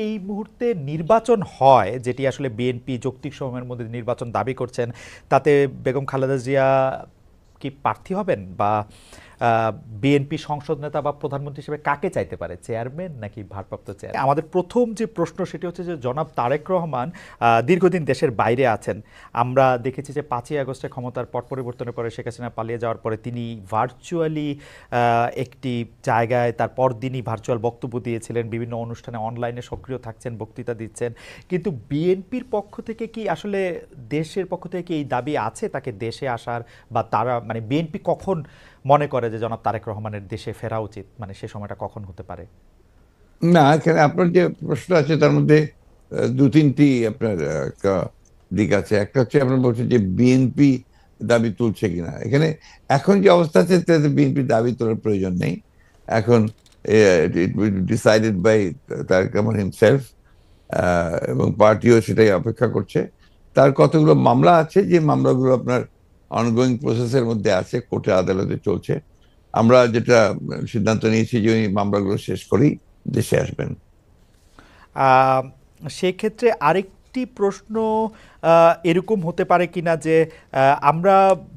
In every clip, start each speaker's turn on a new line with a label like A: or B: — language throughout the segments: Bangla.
A: এই মুহূর্তে নির্বাচন হয় যেটি আসলে বিএনপি যৌক্তিক সময়ের মধ্যে নির্বাচন দাবি করছেন, তাতে বেগম খালেদা জিয়া কি প্রার্থী হবেন, বা বিএনপি সংসদ নেতা বা প্রধানমন্ত্রী হিসেবে কাকে চাইতে পারে, চেয়ারম্যান নাকি ভারপ্রাপ্ত চেয়ার? আমাদের প্রথম যে প্রশ্ন সেটি হচ্ছে যে জনাব তারেক রহমান দীর্ঘদিন দেশের বাইরে আছেন। আমরা দেখেছি যে 5ই আগস্টে ক্ষমতার পট পরিবর্তনের পরে শেখ হাসিনা পালিয়ে যাওয়ার পরে তিনি ভার্চুয়ালি একটি জায়গায় তার পরদিনই ভার্চুয়াল বক্তব্য দিয়েছিলেন, বিভিন্ন অনুষ্ঠানে অনলাইনে সক্রিয় থাকছেন, বক্তৃতা দিচ্ছেন। কিন্তু বিএনপির পক্ষ থেকে কি আসলে, দেশের পক্ষ থেকে কি এই দাবি আছে তাকে দেশে আসার, বা তারা মানে বিএনপি কখন মনে করে যে জনাব তারেক রহমানের দেশে ফেরা উচিত, মানে সে সময়টা কখন হতে পারে?
B: না, এখানে আপনার যে প্রশ্ন আছে তার মধ্যে দু তিনটি আপনার দিক আছে। একটা হচ্ছে আপনার বলছেন যে বিএনপি দাবি তুলছে কিনা। এখানে এখন যে অবস্থা আছে তাতে বিএনপি দাবি তোলার প্রয়োজন নেই। এখন it will decided by Tarek Rahman himself, এবং পার্টিও সেটাই অপেক্ষা করছে। তার কতগুলো মামলা আছে, যে মামলাগুলো আপনার অনগোয়িং প্রসেসের মধ্যে আছে, কোর্টে আদালতে চলছে। আমরা যেটা সিদ্ধান্ত নিয়েছি যে ওই মামলাগুলো শেষ করেই দেশে আসবেন।
A: সেক্ষেত্রে আরেকটি প্রশ্ন এরকম হতে পারে কিনা যে আমরা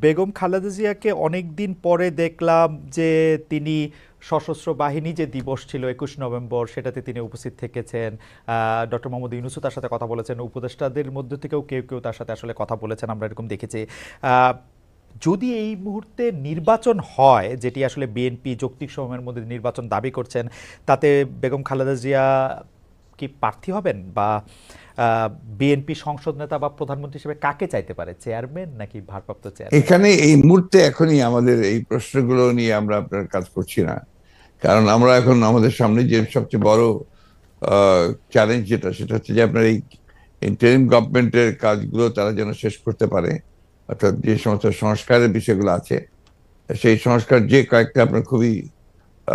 A: বেগম খালেদা জিয়াকে অনেক দিন পরে দেখলাম যে তিনি সশস্ত্র বাহিনী যে দিবস ছিল 21 নভেম্বর, সেটাতে তিনি উপস্থিত থেকেছেন। ডক্টর মোহাম্মদ ইউনূসও তার সাথে কথা বলেছেন, উপদেষ্টাদের মধ্য থেকেও কেউ কেউ তার সাথে আসলে কথা বলেছেন, আমরা এরকম দেখেছি। যদি এই মুহূর্তে নির্বাচন হয় যেটি আসলে বিএনপি যৌক্তিক সময়ের মধ্যে নির্বাচন দাবি করছেন, তাতে বেগম খালেদা জিয়া কি প্রার্থী হবেন, বা বিএনপি সংসদ নেতা বা প্রধানমন্ত্রী হিসেবে কাকে চাইতে পারে, চেয়ারম্যান নাকি ভারপ্রাপ্ত চেয়ারম্যান?
B: এখানে এই মুহূর্তে এখনই আমাদের এই প্রশ্নগুলো নিয়ে আমরা আপনার কাজ করছি না। কারণ আমরা এখন আমাদের সামনে যে সবচেয়ে বড় চ্যালেঞ্জ সেটা হচ্ছে যে আপনার এই ইন্টারিম গভর্নমেন্টের কাজগুলো তারা যেন শেষ করতে পারে। অর্থাৎ যে সমস্ত সংস্কারের বিষয়গুলো আছে, সেই সংস্কার যে কয়েকটা আপনার খুবই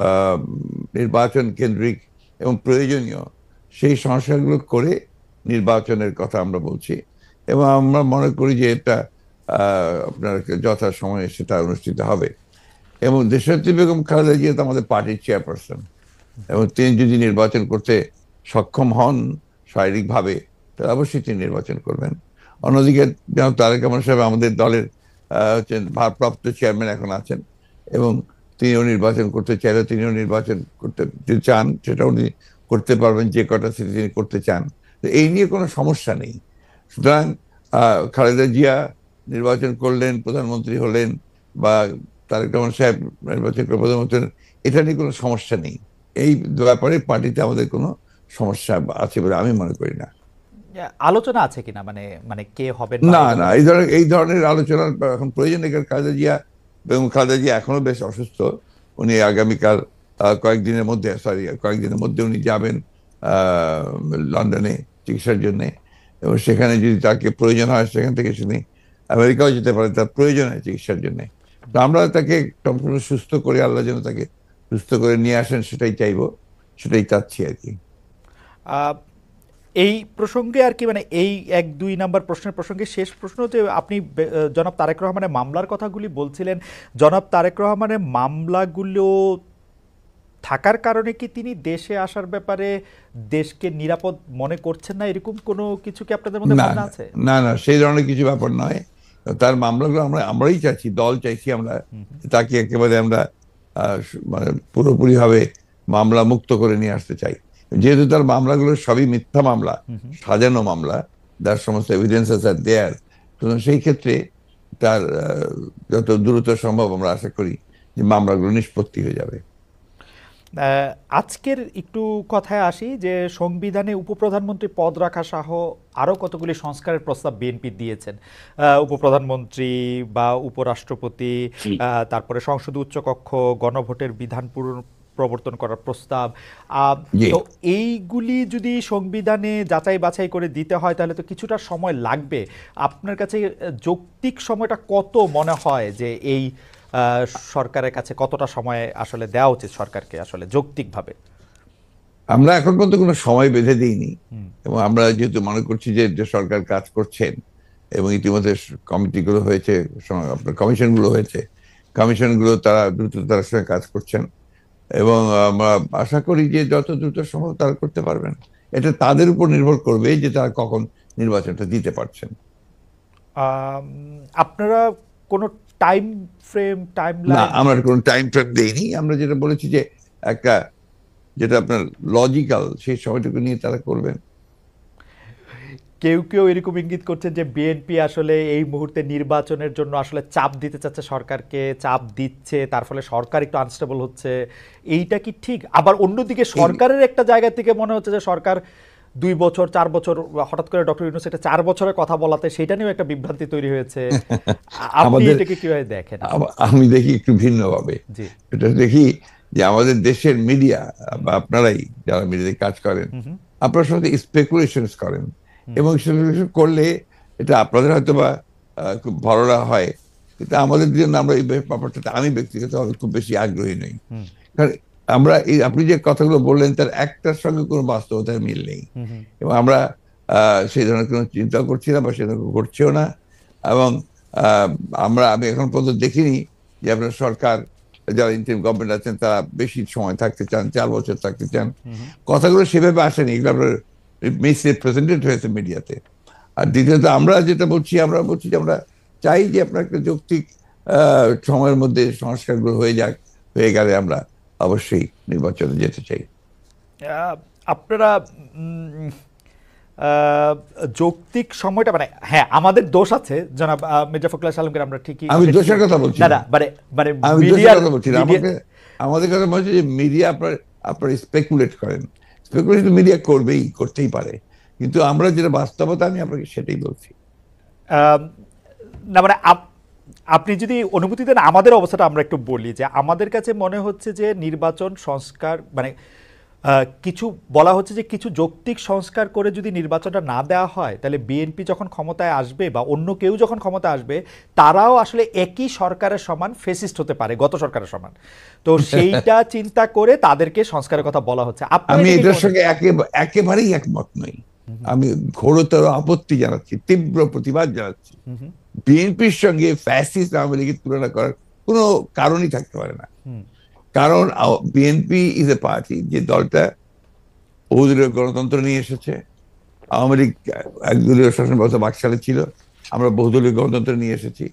B: আহ, নির্বাচন কেন্দ্রিক এবং প্রয়োজনীয়, সেই সংস্কারগুলো করে নির্বাচনের কথা আমরা বলছি। এবং আমরা মনে করি যে এটা আপনার যথা সময়ে সেটা অনুষ্ঠিত হবে। এবং দেশনেত্রী বেগম খালেদা জিয়া তো আমাদের পার্টির চেয়ারপারসন, এবং তিনি যদি নির্বাচন করতে সক্ষম হন শারীরিকভাবে, তাহলে অবশ্যই তিনি নির্বাচন করবেন। অন্যদিকে যেমন তারেক রহমান সাহেব আমাদের দলের হচ্ছেন ভারপ্রাপ্ত চেয়ারম্যান এখন আছেন, এবং তিনিও নির্বাচন করতে চাইলে তিনিও নির্বাচন করতে যদি চান সেটাও উনি করতে পারবেন, যে কটা সিটি তিনি করতে চান। তো এই নিয়ে কোনো সমস্যা নেই। সুতরাং খালেদা জিয়া নির্বাচন করলেন, প্রধানমন্ত্রী হলেন, বা তারেক রহমান সাহেব নির্বাচন করে প্রধানমন্ত্রী হলেন, এটা নিয়ে কোনো সমস্যা নেই। এই ব্যাপারে পার্টিতে আমাদের কোনো সমস্যা আছে বলে আমি মনে করি না।
A: আলোচনা আছে কিনা, মানে মানে কে হবেন বা
B: না,
A: এই
B: না,
A: ধরনের?
B: এই ধরনের আলোচনার এখন প্রয়োজন নেই। কারণ খালেদা জিয়া এখনো বেশ অসুস্থ। উনি আগামীকাল কয়েকদিনের মধ্যে উনি যাবেন আহ, লন্ডনে চিকিৎসার জন্য। এবং সেখানে যদি তাকে প্রয়োজন হয় সেখান থেকে তিনি আমেরিকাও যেতে পারেন, তার প্রয়োজন হয় চিকিৎসার জন্য। তো আমরা তাকে সম্পূর্ণ সুস্থ করে, আল্লাহ যেন তাকে সুস্থ করে নিয়ে আসেন, সেটাই চাইবো, সেটাই চাচ্ছি আর কি।
A: আহ, এই প্রসঙ্গে আর কি, মানে এই 1-2 নাম্বার প্রশ্নের প্রসঙ্গে শেষ প্রশ্ন, যে আপনি জনাব তারেক রহমানের মামলার কথাগুলি বলছিলেন, জনাব তারেক রহমানের মামলাগুলো থাকার কারণে কি তিনি দেশে আসার ব্যাপারে দেশকে নিরাপদ মনে করছেন না, এরকম কোনো কিছু কি আপনাদের মধ্যে
B: না,
A: ভাবনা
B: না,
A: আছে?
B: না, না, সেই ধরনের কিছু ব্যাপার নয়। তার মামলাগুলো আমরাই চাইছি, দল চাইছি আমরা, তাকে একেবারে আমরা মানে পুরোপুরি ভাবে মামলা মুক্ত করে নিয়ে আসতে চাই। যেহেতু তার মামলাগুলো সবই মিথ্যা মামলা, সাজানো মামলা, যার সমস্ত এভিডেন্সেস আর দেয়ার। সেই ক্ষেত্রে তার যত দ্রুত সম্ভব আমরা আশা করি যে মামলাগুলো নিষ্পত্তি হয়ে যাবে।
A: আজকের একটু কথায় আসি, যে সংবিধানে উপপ্রধানমন্ত্রী পদ রাখা সহ আরও কতগুলি সংস্কারের প্রস্তাব বিএনপি দিয়েছেন। উপপ্রধানমন্ত্রী বা উপরাষ্ট্রপতি, তারপরে সংসদ উচ্চকক্ষ, গণভোটের বিধান প্রবর্তন করার প্রস্তাব।
B: জি।
A: তো এইগুলি যদি সংবিধানে যাচাই বাছাই করে দিতে হয় তাহলে তো কিছুটা সময় লাগবে। আপনার কাছে যৌক্তিক সময়টা কত মনে হয়, যে এই সরকারের কাছে কতটা সময় আসলে দেওয়া উচিত সরকারকে আসলে যৌক্তিকভাবে?
B: আমরা এখন পর্যন্ত কোনো সময় বেঁধে দিইনি। এবং আমরা যেহেতু মনে করছি যে যে সরকার কাজ করছেন, এবং ইতিমধ্যে কমিটিগুলো হয়েছে, আপনার কমিশনগুলো হয়েছে, কমিশনগুলো তারা দ্রুততার সঙ্গে কাজ করছেন। এবং আমরা আশা করি যে যত দ্রুত সম্ভব তারা করতে পারবেন। এটা তাদের উপর নির্ভর করবে যে তারা কখন নির্বাচনটা দিতে পারছেন।
A: আপনারা কোনো টাইম ফ্রেম,
B: না,
A: টাইমলাইন?
B: আমরা কোনো টাইম ফ্রেম দেইনি। আমরা যেটা বলেছি যে একটা যেটা আপনার লজিক্যাল সেই সময়টুকু নিয়ে তারা করবেন।
A: কেউ কেউ এরকম ইঙ্গিত করছেন যে বিএনপি আসলে এই মুহূর্তে নির্বাচনের জন্য আসলে চাপ দিতে চাচ্ছে সরকারকে, চাপ দিচ্ছে, তার ফলে সরকার একটু আনস্টেবল হচ্ছে। এইটা কি ঠিক? আবার অন্যদিকে সরকারের একটা জায়গা থেকে মনে হচ্ছে যে সরকার 2 বছর 4 বছর, হঠাৎ করে ডক্টর ইউনূস এটা 4 বছরের কথা বলাতে সেটা নিয়েও একটা বিভ্রান্তি তৈরি হয়েছে। আপনি
B: আমাদের
A: এটাকে কিভাবে দেখেন?
B: আমি দেখি একটু ভিন্নভাবে।
A: জি।
B: এটা দেখি যে আমাদের দেশের মিডিয়া বা আপনারাই যারা মিডিয়াতে কাজ করেন, আপনারা সাথে স্পেকুলেশনস করেন, এবং স্পেকুলেশন করলে এটা আপনাদের হয়তো বা খুব ভালোরা হয়, কিন্তু আমাদের জন্য আমরা এই ব্যাপারটাতে আমি ব্যক্তিগতভাবে খুব বেশি আগ্রহী নই। কারণ আমরা এই আপনি যে কথাগুলো বললেন তার একটার সঙ্গে কোনো বাস্তবতার মিল নেই, এবং আমরা সেই ধরনের কোনো চিন্তা করছি না বা সে ধরনের ঘটছেও না। এবং আমি এখন পর্যন্ত দেখিনি যে আপনার সরকার যারা ইন্টারিম গভর্নমেন্ট আছেন তারা বেশি সময় থাকতে চান, 4 বছর থাকতে চান। কথাগুলো সেভাবে আসেনি, এগুলো আপনার মিসরিপ্রেজেন্টেড হয়েছে মিডিয়াতে। আর দ্বিতীয়ত আমরা যেটা বলছি, আমরা বলছি যে আমরা চাই যে আপনার একটা যৌক্তিক সময়ের মধ্যে সংস্কারগুলো হয়ে গেলে আমরা অবশ্যই নির্বাচনে যেতে চাই।
A: আপনারা যৌক্তিক সময়টা, মানে হ্যাঁ আমাদের দোষ আছে জনাব মির্জা ফখরুল আলমগীর, আমরা ঠিকই,
B: আমি দোষের কথা বলছি
A: না
B: না,
A: মানে মানে
B: আমি দোষের
A: মিডিয়ার
B: কথা বলছি না। আমাদের কথা বলছি যে মিডিয়া আপনার স্পেকুলেট করেন, স্পেকুলেশন মিডিয়া করতেই পারে, কিন্তু আমরা যেটা বাস্তবতা আমি আপনাকে সেটাই বলছি।
A: না মানে আপনি যদি অনুমতি দেন আমাদের অবস্থাটা আমরা একটু বলি, যে আমাদের কাছে মনে হচ্ছে যে নির্বাচন সংস্কার মানে কিছু বলা হচ্ছে যে কিছু যৌক্তিক সংস্কার করে যদি নির্বাচনটা না দেওয়া হয় তাহলে বিএনপি যখন ক্ষমতায় আসবে বা অন্য কেউ যখন ক্ষমতায় আসবে তারাও আসলে একই সরকারের সমান ফেসিস্ট হতে পারে, গত সরকারের সমান। তো সেইটা চিন্তা করে তাদেরকে সংস্কারের কথা বলা হচ্ছে।
B: আমি এটার সঙ্গে একেবারেই একমত নই। আমি ঘোরতর আপত্তি জানাচ্ছি, তীব্র প্রতিবাদ জানাচ্ছি। বিএনপির সঙ্গে ফ্যাসিস্ট আওয়ামী লীগের তুলনা করার কোনো কারণই থাকতে পারে না। কারণ বিএনপি ইজ এ পার্টি যে দলটা বহুদলীয় গণতন্ত্র নিয়ে এসেছে। আওয়ামী লীগ একদলীয় শাসন ব্যবস্থা বাকশালে ছিল, আমরা বহুদলীয় গণতন্ত্র নিয়ে এসেছি।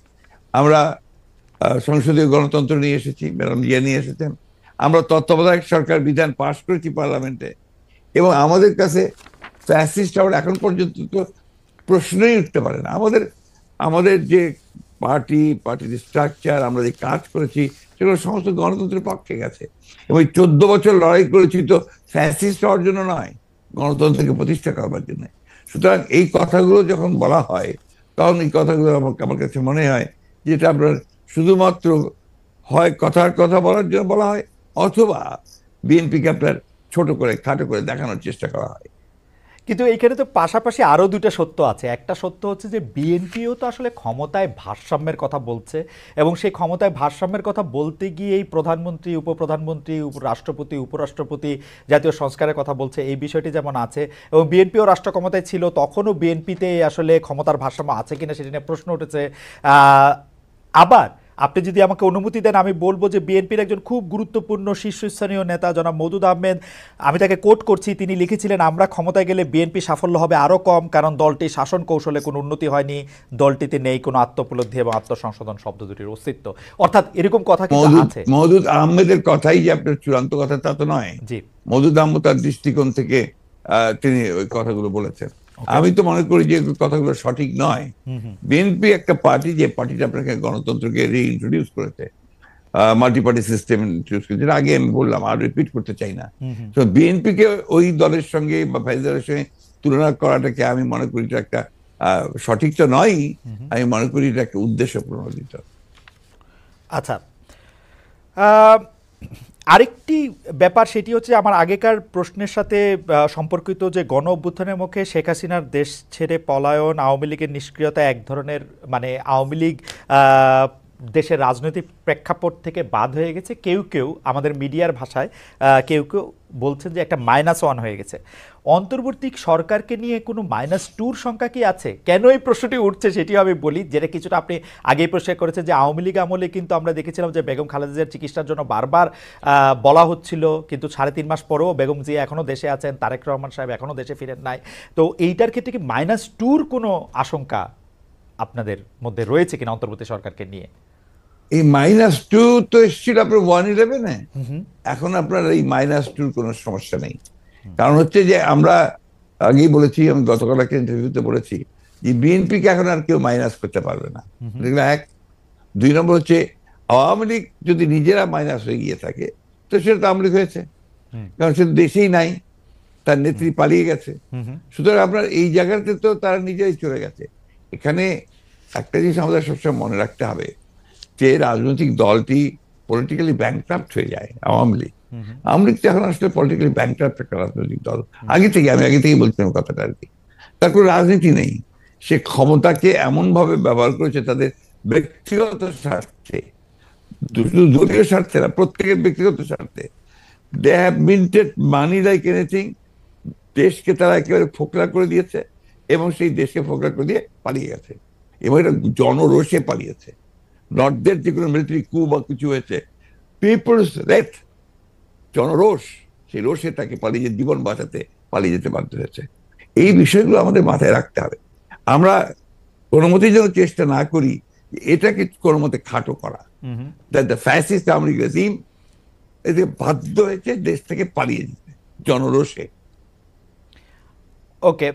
B: আমরা সংসদীয় গণতন্ত্র নিয়ে এসেছি, ম্যাডাম জিয়া নিয়ে এসেছেন। আমরা তত্ত্বাবধায়ক সরকার বিধান পাশ করেছি পার্লামেন্টে, এবং আমাদের কাছে ফ্যাসিস্ট আবার এখন পর্যন্ত তো প্রশ্নই উঠতে পারে না। আমাদের যে পার্টির স্ট্রাকচার, আমরা যে কাজ করেছি সেগুলো সমস্ত গণতন্ত্রের পক্ষে গেছে, এবং 14 বছর লড়াই করেছি তো ফ্যাসিস্ট হওয়ার জন্য নয়, গণতন্ত্রকে প্রতিষ্ঠা করবার জন্য। সুতরাং এই কথাগুলো যখন বলা হয় তখন এই কথাগুলো আমার কাছে মনে হয় যেটা আপনার শুধুমাত্র হয় কথার কথা বলার জন্য বলা হয়, অথবা বিএনপিকে আপনার ছোট করে খাটো করে দেখানোর চেষ্টা করা হয়।
A: কিন্তু এইখানে তো পাশাপাশি আরো দুইটা সত্য আছে। একটা সত্য হচ্ছে যে বিএনপিও তো আসলে ক্ষমতায় ভারসাম্যের কথা বলছে, এবং সেই ক্ষমতায় ভারসাম্যের কথা বলতে গিয়ে এই প্রধানমন্ত্রী, উপপ্রধানমন্ত্রী, রাষ্ট্রপতি, উপরাষ্ট্রপতি জাতীয় সংস্কারের কথা বলছে, এই বিষয়টি যেমন আছে। এবং বিএনপিও রাষ্ট্র ক্ষমতায় ছিল, তখনও বিএনপিতে আসলে ক্ষমতার ভারসাম্য আছে কিনা সেটা নিয়ে প্রশ্ন উঠেছে। আবার আপনি যদি আমাকে অনুমতি দেন আমি বলবো যে বিএনপির একজন খুব গুরুত্বপূর্ণ শীর্ষস্থানীয় নেতা জনাব মওদুদ আহমেদ, আমি তাকে কোট করছি, তিনি লিখেছিলেন আমরা ক্ষমতায় গেলে বিএনপি সাফল্য হবে আরও কম, কারণ দলটি শাসন কৌশলে কোনো উন্নতি হয়নি, দলটিতে নেই কোনো আত্মোপলব্ধি এবং আত্মসংশোধন শব্দ দুটির অস্তিত্ব। অর্থাৎ এরকম কথা কিন্তু আছে।
B: মওদুদ আহমেদের কথাই যে আপনার চূড়ান্ত কথা তা তো নয়।
A: জি,
B: মওদুদ আহমেদ তার দৃষ্টিকোণ থেকে তিনি ওই কথাগুলো বলেছেন। আমি তো মনে করি যে কথাগুলো সঠিক নয়। বিএনপি একটা পার্টি, যে পার্টিটা আপনাকে গণতন্ত্রকে রিইন্ট্রোডিউস করেছে, মাল্টি পার্টি সিস্টেম ইন্ট্রোডিউস করেছে, আগে আমি বললাম, আর রিপিট করতে চাই না। তো বিএনপিকে ওই দলের সঙ্গে বা ভাই দলের সঙ্গে তুলনা করাটাকে আমি মনে করি এটা একটা সঠিক তো নয়, আমি মনে করি এটা একটা উদ্দেশ্য প্রণোদিত।
A: আচ্ছা, আরেকটি ব্যাপার সেটি হচ্ছে আমার আগেকার প্রশ্নের সাথে সম্পর্কিত, যে গণ অভ্যুত্থানের মুখে শেখ হাসিনার দেশ ছেড়ে পলায়ন, আওয়ামী লীগের নিষ্ক্রিয়তা, এক ধরনের মানে আওয়ামী লীগ দেশের রাজনৈতিক প্রেক্ষাপট থেকে বাদ হয়ে গেছে, কেউ কেউ আমাদের মিডিয়ার ভাষায় কেউ কেউ বলছেন যে একটা -1 হয়ে গেছে। অন্তর্বর্তী সরকারকে নিয়ে কোনো -2 সংখ্যা কি আছে? কেন এই প্রশ্নটি উঠছে সেটিও আমি বলি, যেটা কিছুটা আপনি আগেই প্রশ্ন করেছেন যে আওয়ামী লীগ আমলে কিন্তু আমরা দেখেছিলাম যে বেগম খালেদা জিয়ার চিকিৎসার জন্য বারবার বলা হচ্ছিল, কিন্তু 3.5 মাস পরেও বেগম জিয়া এখনও দেশে আছেন, তারেক রহমান সাহেব এখনও দেশে ফিরেন নাই। তো এইটার ক্ষেত্রে কি -2 কোনো আশঙ্কা আপনাদের মধ্যে রয়েছে কিনা অন্তর্বর্তী সরকারকে নিয়ে?
B: এই -2 তো এসেছিল আপনার 1/11-এ। এখন আপনার এই -2 কোনো সমস্যা নেই। কারণ হচ্ছে যে আমরা আগেই বলেছি, আমি গতকাল একটা ইন্টারভিউতে বলেছি যে বিএনপিকে এখন আর কেউ মাইনাস করতে পারবে না। এগুলো এক। 2 নম্বর হচ্ছে আওয়ামী লীগ যদি নিজেরা মাইনাস হয়ে গিয়ে থাকে তো সেটা তো আওয়ামী লীগ হয়েছে, কারণ সে দেশেই নাই, তার নেত্রী পালিয়ে গেছে। সুতরাং আপনার এই জায়গাতে তো তারা নিজেরাই চলে গেছে। এখানে একটা জিনিস আমাদের সবসময় মনে রাখতে হবে যে রাজনৈতিক দলটি পলিটিক্যালি ব্যাংক্রাফ্ট হয়ে যায়। আওয়ামী লীগ তো এখন আসলে পলিটিক্যালি ব্যাংক্রাফ্ট একটা রাজনৈতিক দল। আমি আগে থেকেই বলছিলাম কথাটা আর কি। তার কোনো রাজনীতি নেই, সে ক্ষমতাকে এমন ভাবে ব্যবহার করেছে তাদের ব্যক্তিগত স্বার্থে, দলীয় স্বার্থে না, প্রত্যেকের ব্যক্তিগত স্বার্থে। They have minted money like anything. দেশকে তারা একেবারে ফোকলা করে দিয়েছে এবং সেই দেশকে ফোকলা করে দিয়ে পালিয়ে গেছে, এবং এটা জনরোষে পালিয়েছে। নর্থদের যে কোনো মিলিটারি কু বা কিছু হয়েছে, পিপলস রেথ, জনরোষ, সেই রোষে তাকে পালিয়ে জীবন বাঁচাতে পালিয়ে যেতে বাধ্য হয়েছে। এই বিষয়গুলো আমাদের মাথায় রাখতে হবে। আমরা কোনো মতেই যেন চেষ্টা না করি এটাকে কোনো মতে খাটো করা। The fascist Awami League regime এদের বাধ্য হয়েছে দেশ থেকে পালিয়ে যেতে জনরোষে।
A: ওকে,